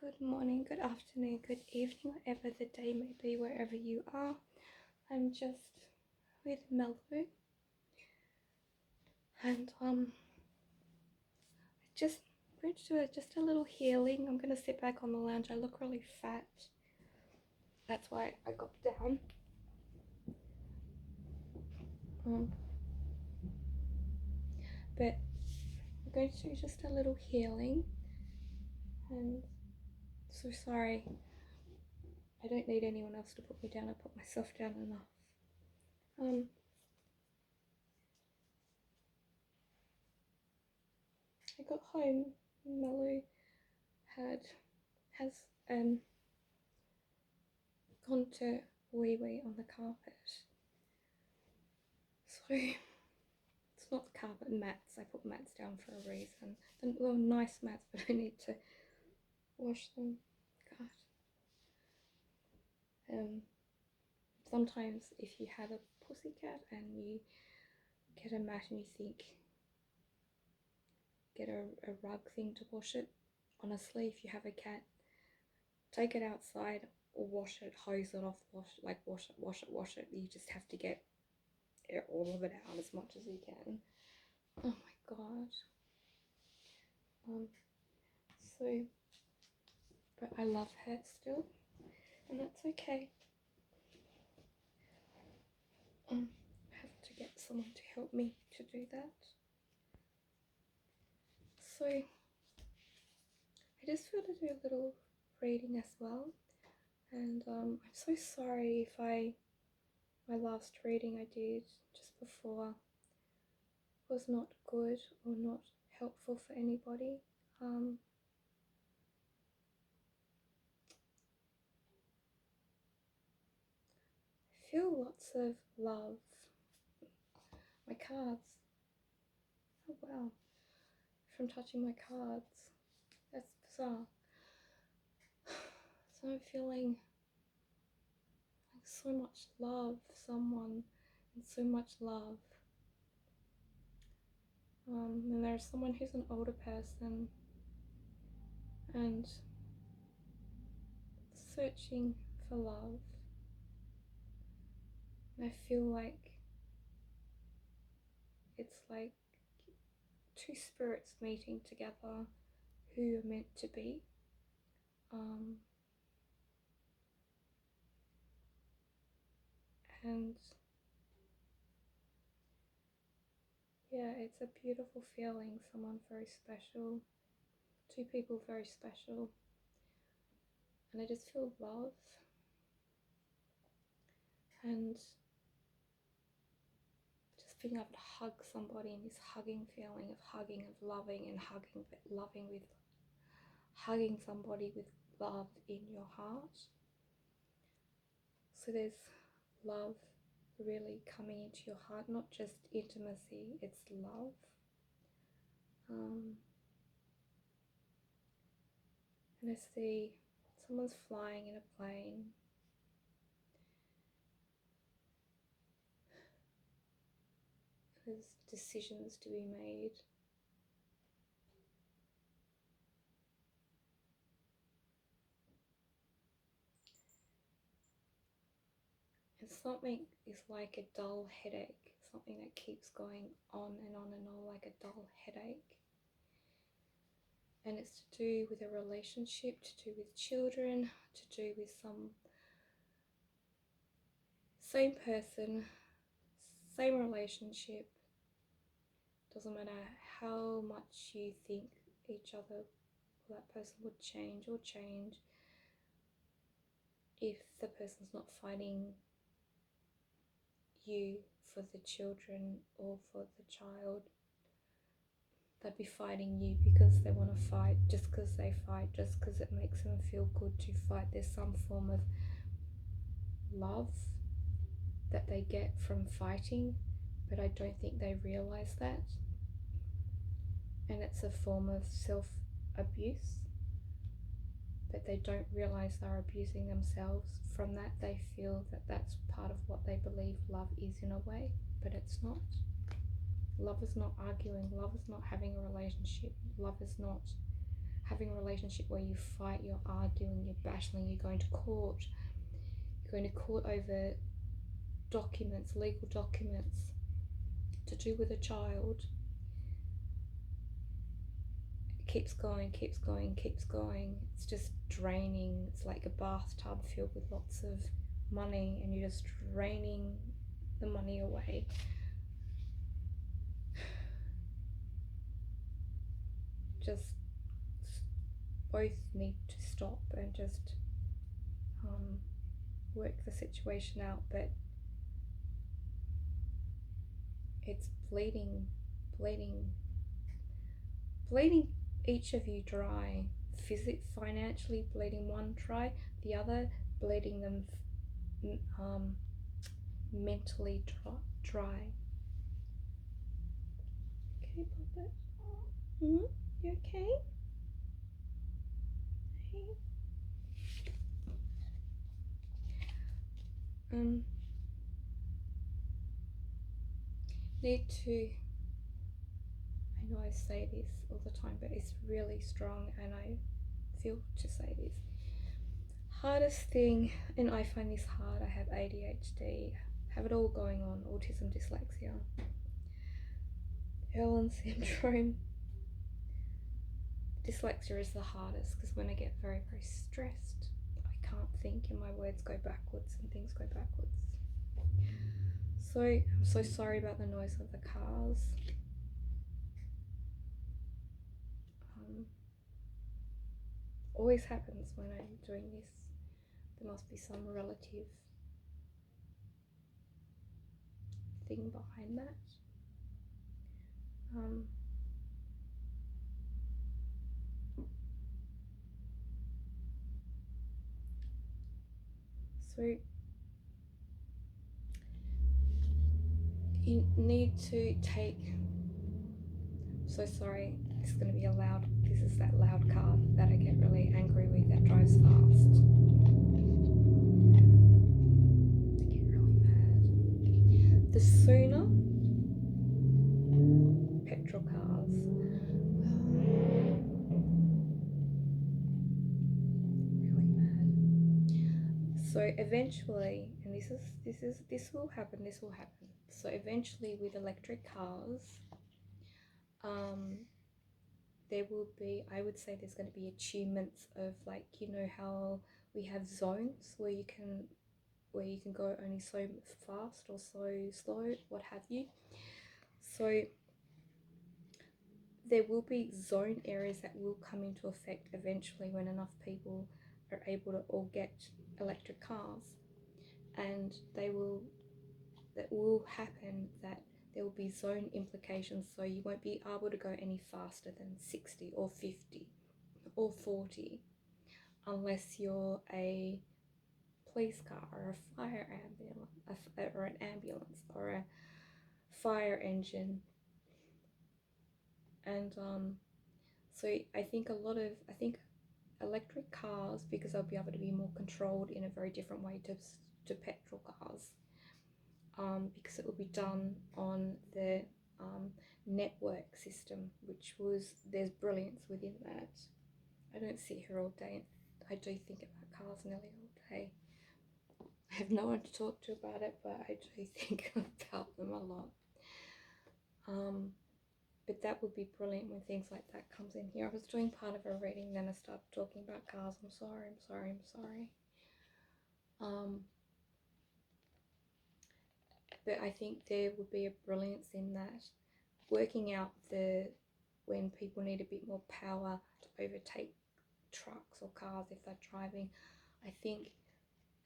Good morning, good afternoon, good evening, whatever the day may be, wherever you are. I'm just with Mello, and just going to do just a little healing. I'm gonna sit back on the lounge. I look really fat. That's why I got down. But I'm going to do just a little healing, and so sorry. I don't need anyone else to put me down. I put myself down enough. I got home. Mello has gone to wee wee on the carpet. So it's not the carpet, mats. I put mats down for a reason. They're nice mats, but I need to wash them. God. Sometimes if you have a pussycat and you get a mat and you think, get a rug thing to wash it. Honestly, if you have a cat, take it outside or wash it, hose it off, wash it. You just have to get all of it out as much as you can. Oh my god. So, but I love her still, and that's okay. I have to get someone to help me to do that. So, I just feel to do a little reading as well, and I'm so sorry if my last reading I did just before was not good or not helpful for anybody. I feel lots of love. My cards. Oh wow. From touching my cards. That's bizarre. So I'm feeling like so much love for someone and so much love. And there's someone who's an older person and searching for love. And I feel like it's like two spirits meeting together who are meant to be. And yeah, it's a beautiful feeling. Someone very special, two people very special, and I just feel love and just being able to hug somebody and this hugging feeling of hugging, of loving and hugging, but loving with hugging somebody with love in your heart. So there's love really coming into your heart, not just intimacy, it's love. And I see someone's flying in a plane. There's decisions to be made. And something is like a dull headache, something that keeps going on and on and on like a dull headache. And it's to do with a relationship, to do with children, to do with some same person, same relationship. Doesn't matter how much you think each other or that person would change or change, if the person's not fighting you for the children or for the child, they'd be fighting you because they want to fight, just because they fight, just because it makes them feel good to fight. There's some form of love that they get from fighting, but I don't think they realize that. And it's a form of self-abuse, but they don't realize they're abusing themselves. From that, they feel that that's part of what they believe love is in a way, but it's not. Love is not arguing. Love is not having a relationship. Love is not having a relationship where you fight, you're arguing, you're battling, you're going to court. You're going to court over documents, legal documents to do with a child. It keeps going, keeps going, keeps going. It's just draining. It's like a bathtub filled with lots of money, and you're just draining the money away. Just both need to stop and just work the situation out, but it's bleeding each of you dry. Financially bleeding one dry, the other bleeding them mentally dry. Okay, Puppet? You okay? Hey. Need to, I know I say this all the time, but it's really strong, and I feel to say this. Hardest thing, and I find this hard, I have ADHD, have it all going on, autism, dyslexia, Irlen syndrome. Dyslexia is the hardest because when I get very, very stressed, I can't think and my words go backwards and things go backwards. So I'm so sorry about the noise of the cars. Always happens when I'm doing this. There must be some relative thing behind that. So you need to take, so sorry, this is going to be this is that loud car that I get really angry with, that drives fast. I get really mad. The sooner petrol cars, really mad. So eventually, and this will happen. So eventually with electric cars, there will be, I would say there's going to be achievements of, like, you know how we have zones where you can go only so fast or so slow, what have you. So there will be zone areas that will come into effect eventually when enough people are able to all get electric cars, and that will happen, that there will be zone implications, so you won't be able to go any faster than 60 or 50 or 40 unless you're a police car or a fire ambulance or an ambulance or a fire engine. And so I think electric cars, because they'll be able to be more controlled in a very different way to petrol cars, because it will be done on the network system, there's brilliance within that. I don't sit here all day, and I do think about cars nearly all day. I have no one to talk to about it, but I do think about them a lot. But that would be brilliant when things like that comes in here. I was doing part of a reading, then I started talking about cars. I'm sorry. But I think there would be a brilliance in that, working out when people need a bit more power to overtake trucks or cars if they're driving. I think,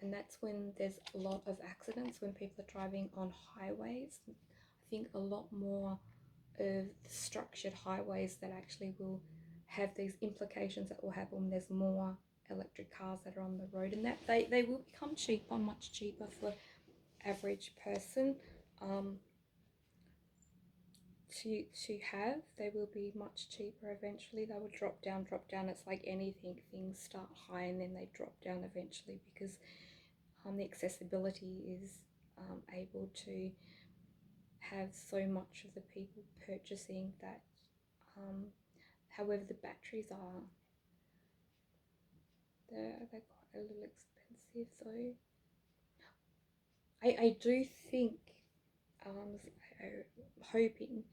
and that's when there's a lot of accidents, when people are driving on highways. I think a lot more of the structured highways that actually will have these implications that will happen when there's more electric cars that are on the road, and that they will become cheaper, much cheaper for average person to have. They will be much cheaper eventually. They will drop down. It's like anything, things start high and then they drop down eventually, because the accessibility is able to have so much of the people purchasing that. However, the batteries are they're quite a little expensive though. I do think, I'm hoping,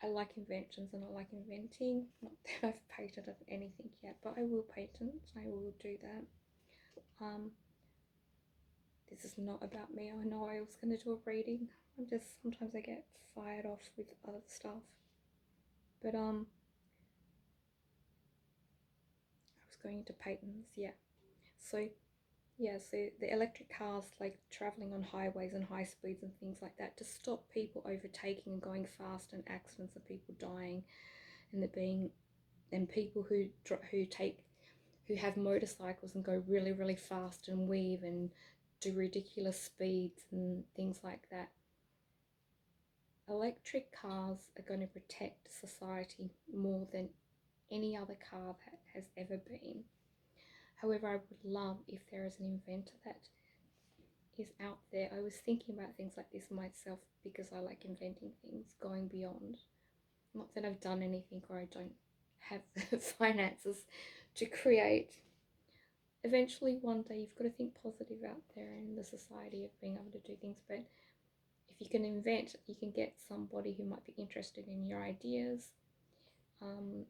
I like inventions and I like inventing. Not that I've patented anything yet, but I will patent. I will do that. This is not about me. I know I was going to do a reading. Sometimes I get fired off with other stuff. But I was going into patents, yeah. So the electric cars, like traveling on highways and high speeds and things like that, to stop people overtaking and going fast, and accidents of people dying, and people who have motorcycles and go really, really fast and weave and do ridiculous speeds and things like that. Electric cars are going to protect society more than any other car that has ever been. However, I would love if there is an inventor that is out there. I was thinking about things like this myself because I like inventing things, going beyond. Not that I've done anything or I don't have the finances to create. Eventually, one day, you've got to think positive out there in the society of being able to do things. But if you can invent, you can get somebody who might be interested in your ideas, and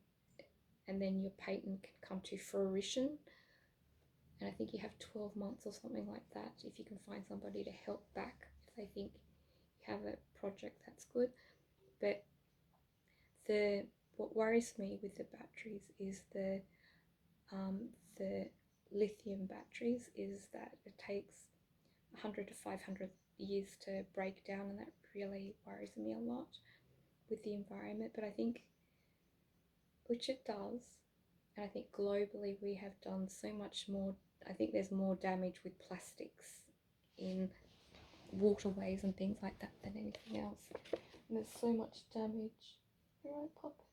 then your patent can come to fruition. And I think you have 12 months or something like that if you can find somebody to help back if they think you have a project that's good. But what worries me with the batteries is the lithium batteries is that it takes 100 to 500 years to break down, and that really worries me a lot with the environment. But I think, which it does, and I think globally we have done so much more. I think there's more damage with plastics in waterways and things like that than anything else. And there's so much damage. Right, puppet.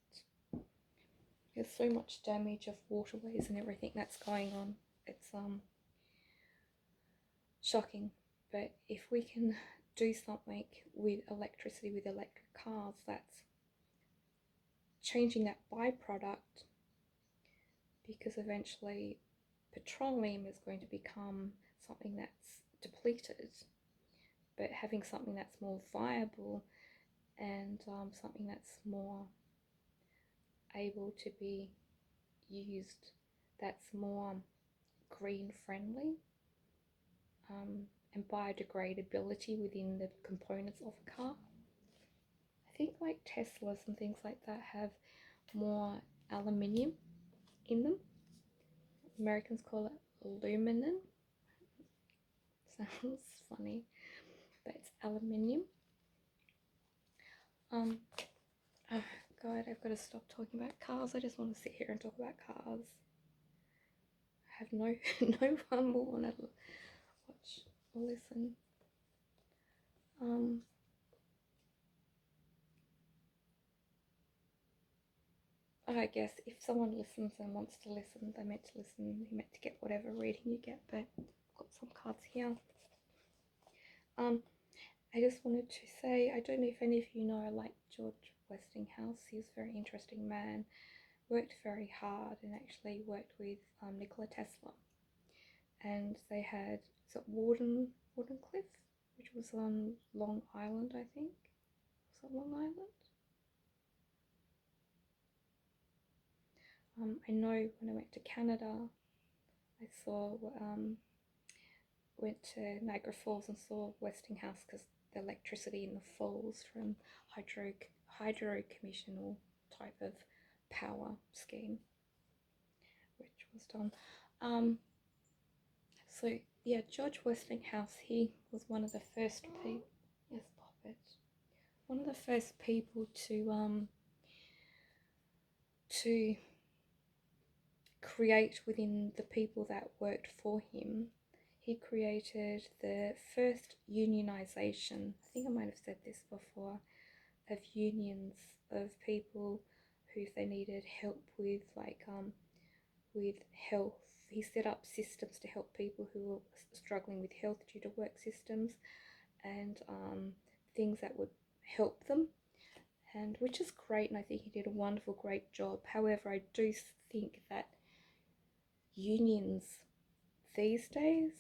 There's so much damage of waterways and everything that's going on. It's shocking. But if we can do something with electricity, with electric cars, that's changing that byproduct, because eventually petroleum is going to become something that's depleted, but having something that's more viable and something that's more able to be used, that's more green friendly, and biodegradability within the components of a car. I think like Teslas and things like that have more aluminium in them. Americans call it aluminum. Sounds funny, but it's aluminium. Oh God, I've got to stop talking about cars. I just want to sit here and talk about cars. I have no one will want to watch or listen. I guess if someone listens and wants to listen, they're meant to listen. You're meant to get whatever reading you get, but I've got some cards here. I just wanted to say, I don't know if any of you know, I like George Westinghouse. He's a very interesting man. Worked very hard and actually worked with Nikola Tesla. And they had, is it Wardenclyffe, which was on Long Island, I think. Was it Long Island? I know when I went to Canada, I saw, went to Niagara Falls and saw Westinghouse, because the electricity in the falls from hydro commissional type of power scheme, which was done. So yeah, George Westinghouse, he was one of the first people. Yes, Poppet. One of the first people to create within the people that worked for him. He created the first unionization, I think I might have said this before, of unions of people who, if they needed help with with health, he set up systems to help people who were struggling with health due to work systems, and things that would help them, and which is great, and I think he did a wonderful, great job. However, I do think that unions these days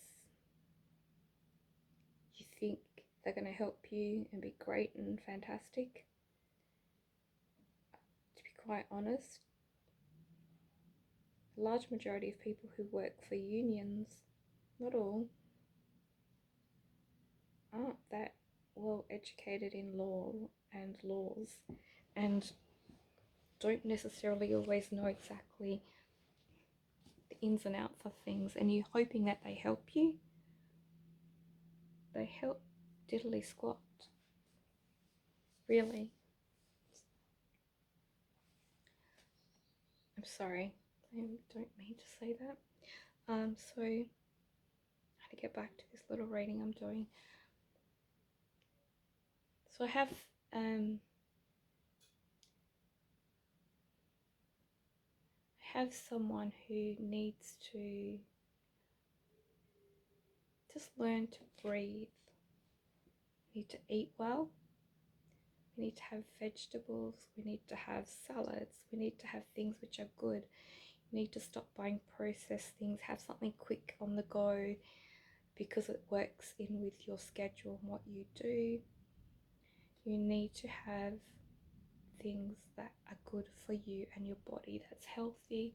you think they're going to help you and be great and fantastic, to be quite honest, the large majority of people who work for unions, not all, aren't that well educated in law and laws, and don't necessarily always know exactly the ins and outs of things, and you're hoping that they help you. They help diddly squat, really. I'm sorry, I don't mean to say that. So how to get back to this little reading I'm doing. So I have someone who needs to just learn to breathe. We need to eat well. We need to have vegetables. We need to have salads. We need to have things which are good. You need to stop buying processed things. Have something quick on the go because it works in with your schedule and what you do. You need to have things that are good for you and your body, that's healthy,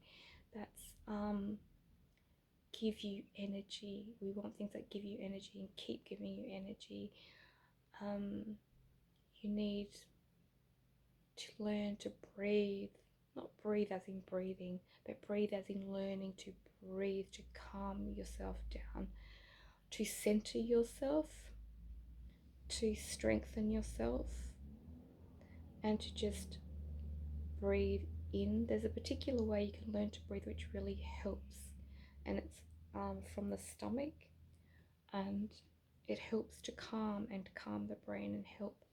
that's give you energy. We want things that give you energy and keep giving you energy. You need to learn to breathe, not breathe as in breathing, but breathe as in learning to breathe, to calm yourself down, to center yourself, to strengthen yourself, and to just breathe in. There's a particular way you can learn to breathe which really helps, and it's from the stomach, and it helps to calm the brain and help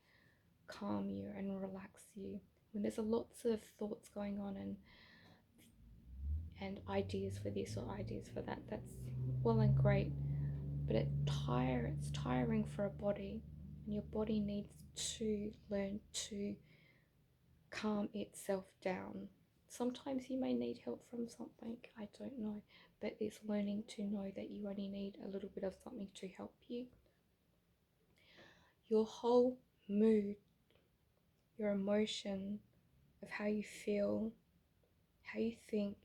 calm you and relax you when there's lots of thoughts going on and ideas for this or ideas for that. That's well and great, but it's tiring for a body, and your body needs to learn to calm itself down. Sometimes you may need help from something, I don't know, but it's learning to know that you only need a little bit of something to help you. Your whole mood, your emotion of how you feel, how you think,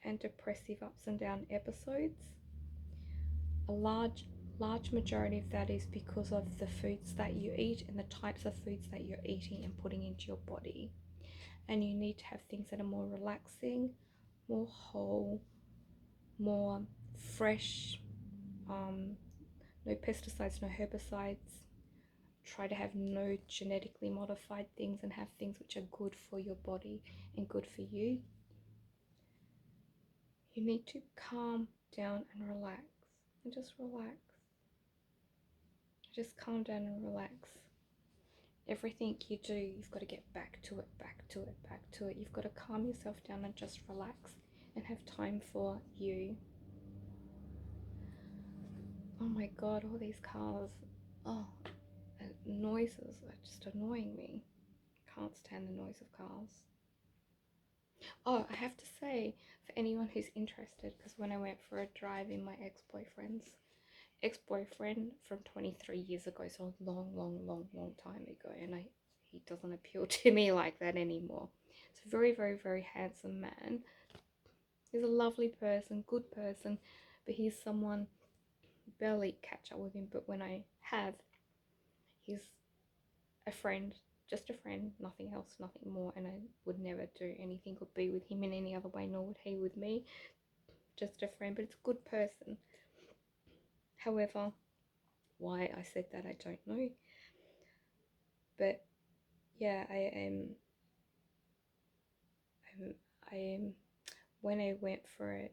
and depressive ups and down episodes, a large majority of that is because of the foods that you eat and the types of foods that you're eating and putting into your body. And you need to have things that are more relaxing, more whole, more fresh, no pesticides, no herbicides. Try to have no genetically modified things and have things which are good for your body and good for you. You need to calm down and relax, and just relax. Just calm down and relax. Everything you do, you've got to get back to it, back to it, back to it. You've got to calm yourself down and just relax and have time for you. Oh my god, all these cars. Oh, noises are just annoying me. Can't stand the noise of cars. Oh, I have to say, for anyone who's interested, because when I went for a drive in my ex-boyfriend from 23 years ago, so a long time ago, and he doesn't appeal to me like that anymore. It's a very, very, very handsome man. He's a lovely person, good person, but he's someone, barely catch up with him, but when I have, he's a friend, just a friend, nothing else, nothing more, and I would never do anything or be with him in any other way, nor would he with me. Just a friend, but it's a good person. However, why I said that, I don't know. But yeah, I am. When I went for a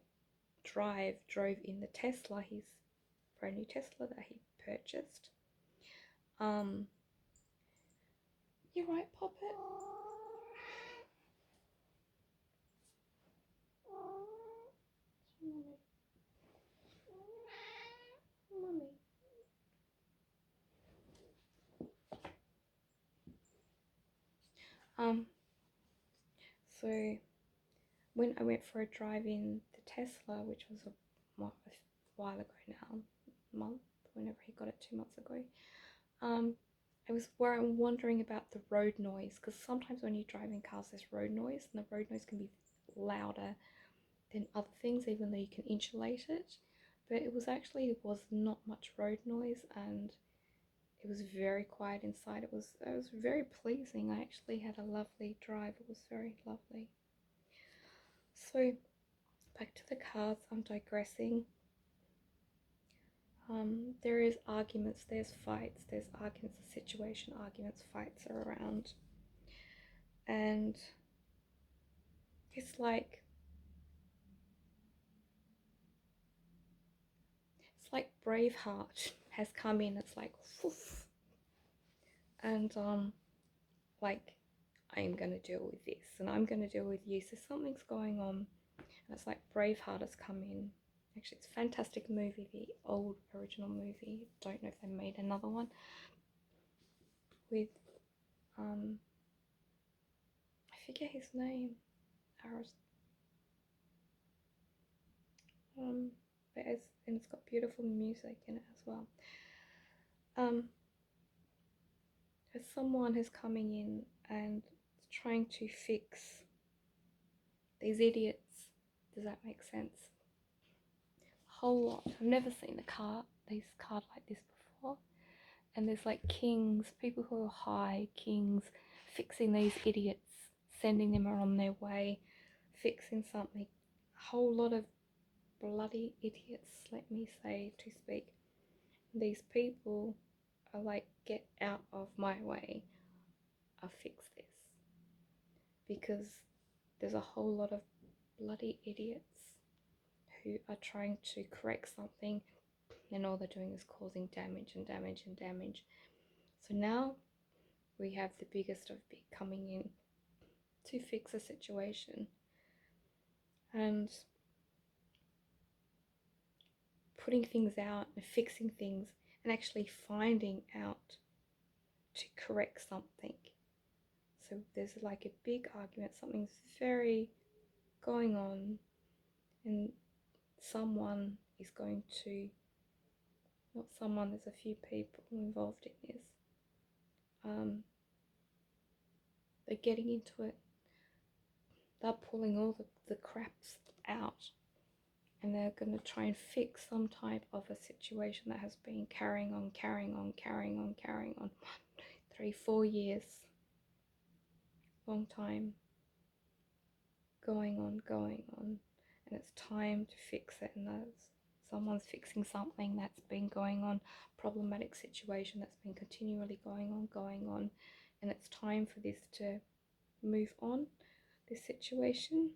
drove in the Tesla, his brand new Tesla that he purchased. You're right, Poppet. Mummy. So when I went for a drive in the Tesla, which was a while ago now, month, whenever he got it, 2 months ago. I was wondering about the road noise, because sometimes when you drive in cars there's road noise, and the road noise can be louder than other things, even though you can insulate it. But it was not much road noise, and it was very quiet inside. It was very pleasing. I actually had a lovely drive. It was very lovely. So back to the cars. I'm digressing. There is arguments, there's fights, there's arguments, a situation, arguments, fights are around. And it's like Braveheart has come in. It's like woof, and like, I am going to deal with this, and I'm going to deal with you. So something's going on, and it's like Braveheart has come in. Actually, it's a fantastic movie, the old original movie. Don't know if they made another one with I forget his name. But it's got beautiful music in it as well. As someone who's coming in and trying to fix these idiots. Does that make sense? A whole lot. I've never seen these cards like this before. And there's like kings, people who are high, kings, fixing these idiots, sending them on their way, fixing something. A whole lot of bloody idiots, let me say, to speak. These people are like, get out of my way, I'll fix this. Because there's a whole lot of bloody idiots who are trying to correct something, and all they're doing is causing damage and damage and damage. So now we have the biggest of big coming in to fix a situation and putting things out and fixing things and actually finding out to correct something. So there's like a big argument, something's very going on, and someone is going to, not someone, there's a few people involved in this. They're getting into it. They're pulling all the craps out, and they're going to try and fix some type of a situation that has been carrying on 1, 2, 3, 4 years, long time, going on, and it's time to fix it. And someone's fixing something that's been going on, problematic situation that's been continually going on, and it's time for this to move on, this situation.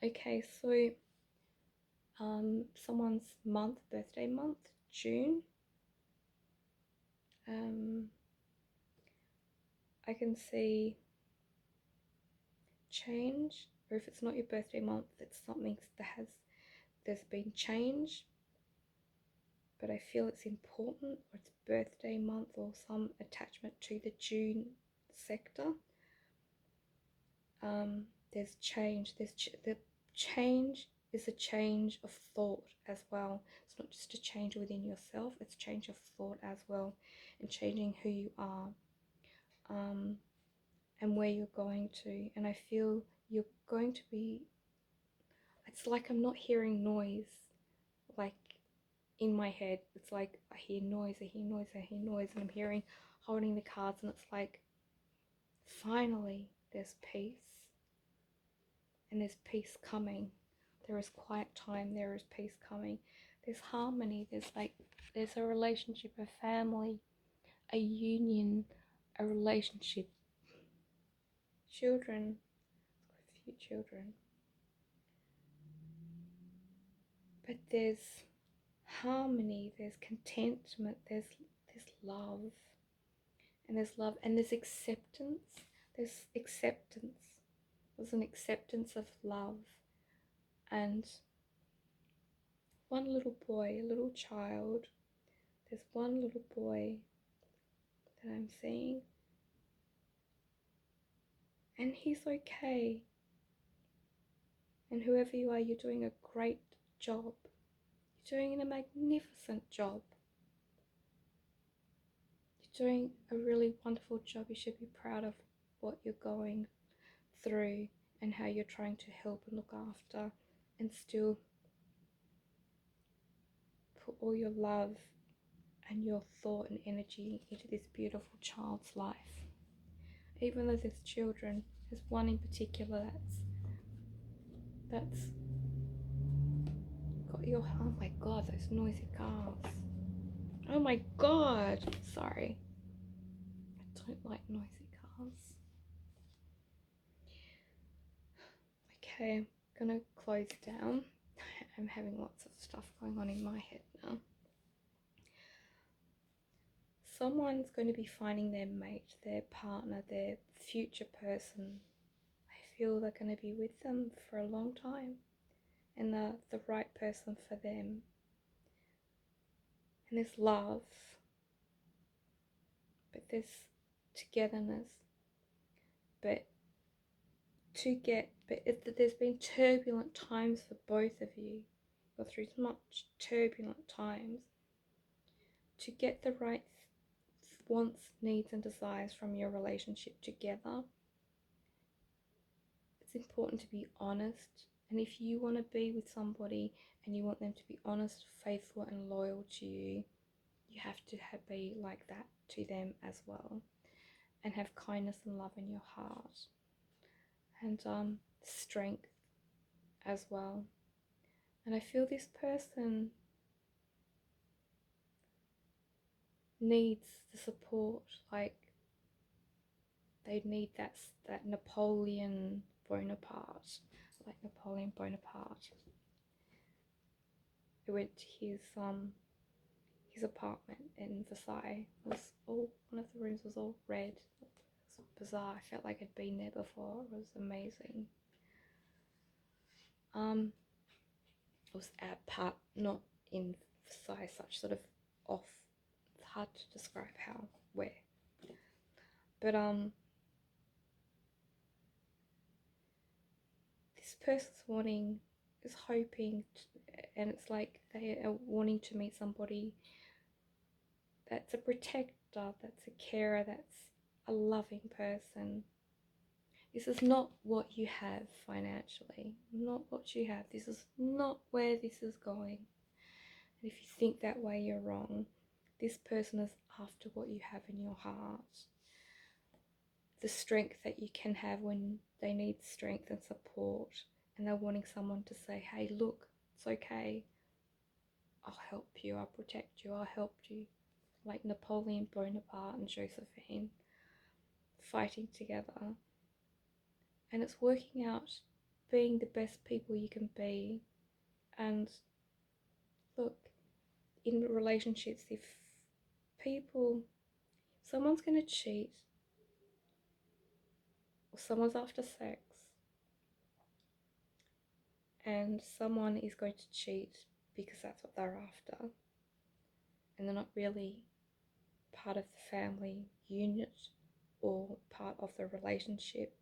Okay, so someone's birthday month, June. I can see change, or if it's not your birthday month, it's something that there's been change, but I feel it's important, or it's birthday month, or some attachment to the June sector. There's change. The change is a change of thought as well. It's not just a change within yourself, it's change of thought as well, and changing who you are, and where you're going to. And I feel you're going to be, it's like I'm not hearing noise, like in my head. It's like I hear noise, and I'm holding the cards, and it's like, finally there's peace. And there's peace coming. There is quiet time, there is peace coming. There's harmony, there's a relationship, a family, a union, a relationship. Children, a few children. But there's harmony, there's contentment, there's love. And there's love, and there's acceptance. There's acceptance. There's an acceptance of love. And one little boy, a little child, there's one little boy that I'm seeing. And he's okay. And whoever you are, you're doing a great job. You're doing a magnificent job. You're doing a really wonderful job. You should be proud of what you're going through and how you're trying to help and look after and still put all your love and your thought and energy into this beautiful child's life. Even though there's children, there's one in particular that's got your, oh my god, those noisy cars. Oh my god, sorry. I don't like noisy cars. Okay, I'm gonna close down. I'm having lots of stuff going on in my head now. Someone's going to be finding their mate, their partner, their future person. I feel they're going to be with them for a long time and the right person for them. And there's love, but there's togetherness. But there's been turbulent times for both of you. Go through much turbulent times to get the right wants, needs and desires from your relationship together. It's important to be honest, and if you want to be with somebody and you want them to be honest, faithful and loyal to you, you have to be like that to them as well, and have kindness and love in your heart, and strength as well. And I feel this person needs the support, like they need that Napoleon Bonaparte, like Napoleon Bonaparte. I went to his apartment in Versailles. It was all, one of the rooms was all red. It was bizarre. I felt like I'd been there before. It was amazing. It was at part, not in Versailles, such sort of off. It's hard to describe how, where. But this person's hoping, and it's like they are wanting to meet somebody that's a protector, that's a carer, that's a loving person. This is not what you have financially, not what you have. This is not where this is going. And if you think that way, you're wrong. This person is after what you have in your heart. The strength that you can have when they need strength and support, and they're wanting someone to say, hey, look, it's okay. I'll help you, I'll protect you, I'll help you. Like Napoleon Bonaparte and Josephine fighting together. And it's working out being the best people you can be. And look, in relationships, if someone's going to cheat, or someone's after sex, and someone is going to cheat because that's what they're after, and they're not really part of the family unit or part of the relationship,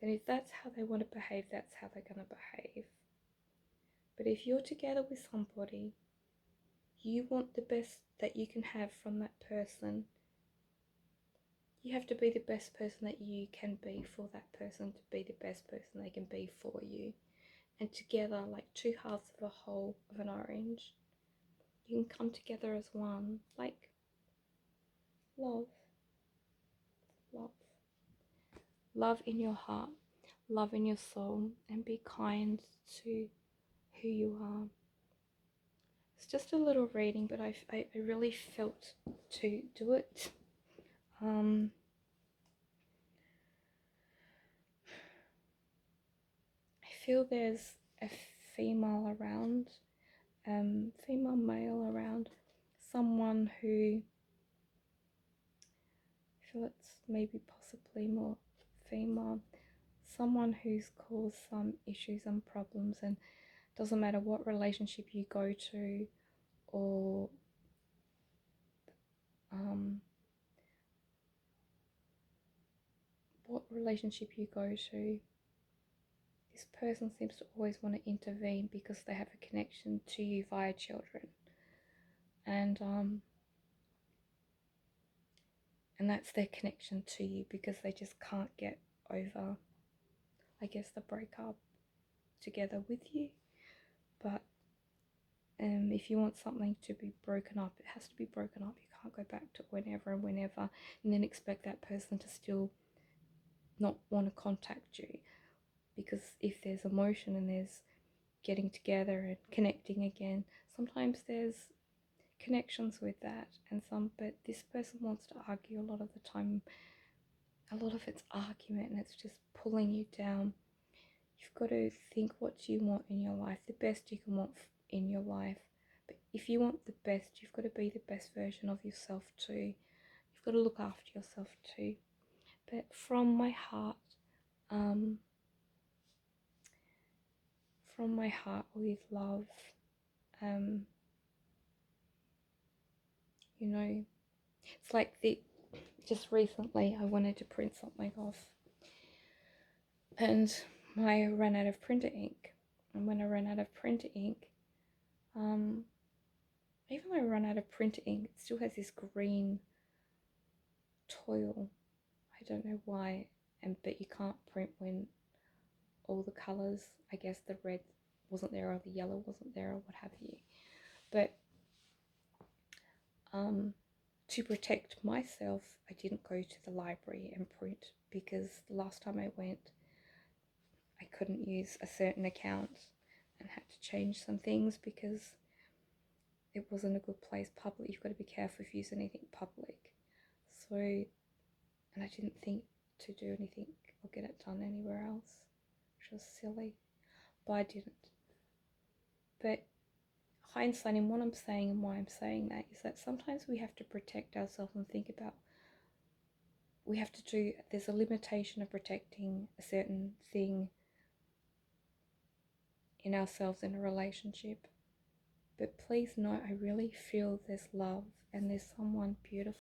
then if that's how they want to behave, that's how they're going to behave. But if you're together with somebody, you want the best that you can have from that person. You have to be the best person that you can be for that person to be the best person they can be for you. And together, like two halves of a whole of an orange, you can come together as one. Like love. Love. Love in your heart, love in your soul, and be kind to who you are. It's just a little reading, but I really felt to do it. I feel there's a female around, female, male around, someone who, I feel it's maybe possibly more female, someone who's caused some issues and problems, and doesn't matter what relationship you go to or relationship you go to, this person seems to always want to intervene because they have a connection to you via children. And that's their connection to you, because they just can't get over, I guess, the breakup together with you. But if you want something to be broken up, it has to be broken up. You can't go back to whenever and whenever and then expect that person to still not want to contact you. Because if there's emotion and there's getting together and connecting again, sometimes there's connections with that, but this person wants to argue a lot of the time. A lot of it's argument, and it's just pulling you down. You've got to think what you want in your life, the best you can want in your life. But if you want the best, you've got to be the best version of yourself too. You've got to look after yourself too. But from my heart, with love, you know, it's like just recently I wanted to print something off, and I ran out of printer ink. And when I ran out of printer ink, even though I run out of printer ink, it still has this green toil. I don't know why, but you can't print when all the colours, I guess the red wasn't there or the yellow wasn't there or what have you. But to protect myself, I didn't go to the library and print, because the last time I went, I couldn't use a certain account and had to change some things because it wasn't a good place public. You've got to be careful if you use anything public. So, and I didn't think to do anything or get it done anywhere else, which was silly, but I didn't. But hindsight, in what I'm saying and why I'm saying that, is that sometimes we have to protect ourselves and think about, there's a limitation of protecting a certain thing in ourselves in a relationship. But please know, I really feel there's love and there's someone beautiful